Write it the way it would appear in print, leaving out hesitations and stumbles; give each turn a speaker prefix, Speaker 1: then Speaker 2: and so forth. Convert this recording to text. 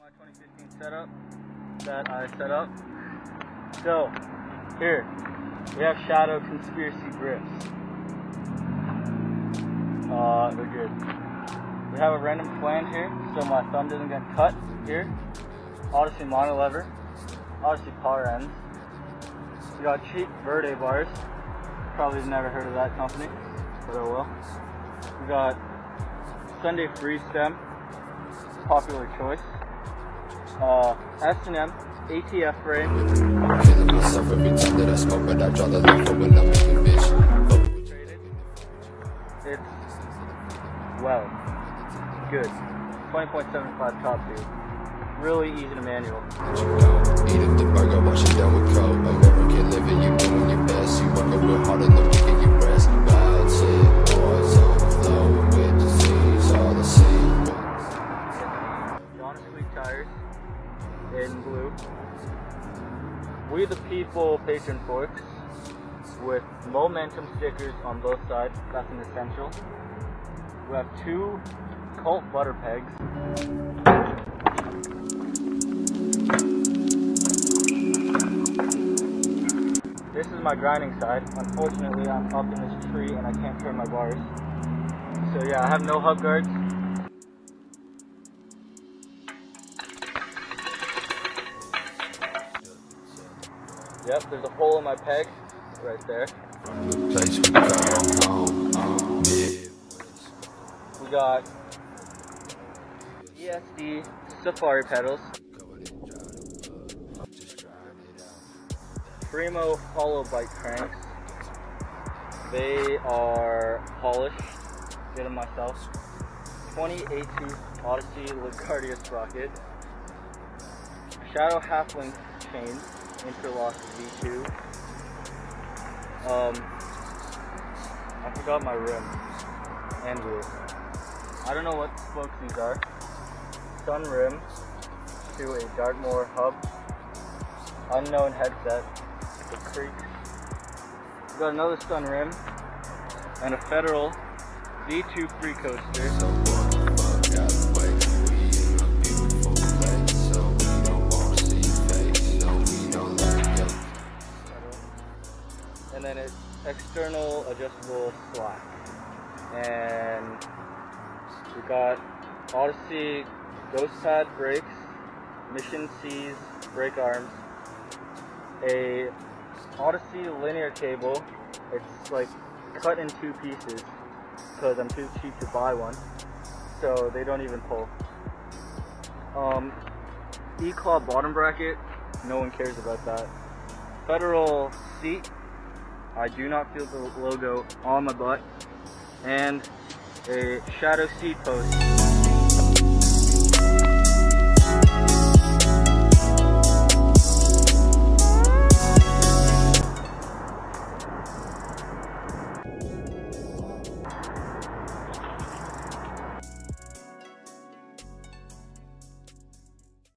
Speaker 1: My 2015 setup that I set up. So, here, we have shadow conspiracy grips. They're good. We have a random flange here, so my thumb doesn't get cut here. Odyssey monolever. Odyssey power ends. We got cheap Verde bars. Probably never heard of that company, but oh well. We got Sunday Free Stem, popular choice. S&M ATF frame.
Speaker 2: Killing myself every time that I smoke, but I draw the line for when I'm making bitch.
Speaker 1: It's well good. 20.75 top speed. Really easy to manual.
Speaker 2: Eat up the burger, wash it down with coke. American living, you doing your best. You work real hard and look at your rest. Wild shit, boys overflowing with disease, all the same.
Speaker 1: John Sweet tires in blue. We the People patron forks with momentum stickers on both sides. That's an essential. We have 2 Cult butter pegs. This is my grinding side. Unfortunately, I'm up in this tree and I can't turn my bars. So yeah, I have no hub guards. Yep, there's a hole in my peg right there. We got ESD Safari pedals. Primo hollow bike cranks. They are polished. Did them myself. 20A2 Odyssey LaGuardia sprocket. Shadow half-length chain. Interlocked V2. I forgot my rim and wheels. I don't know what spokes these are. Sun rim to a Dartmoor hub. Unknown headset. The creek. We got another Sun rim and a Federal V2 free coaster. And then it's external adjustable slack. And we got Odyssey Ghost Pad brakes, Mission C's brake arms, a Odyssey linear cable. It's like cut in 2 pieces because I'm too cheap to buy one, so they don't even pull. E-claw bottom bracket, no one cares about that. Federal seat, I do not feel the logo on my butt, and a shadow seat post.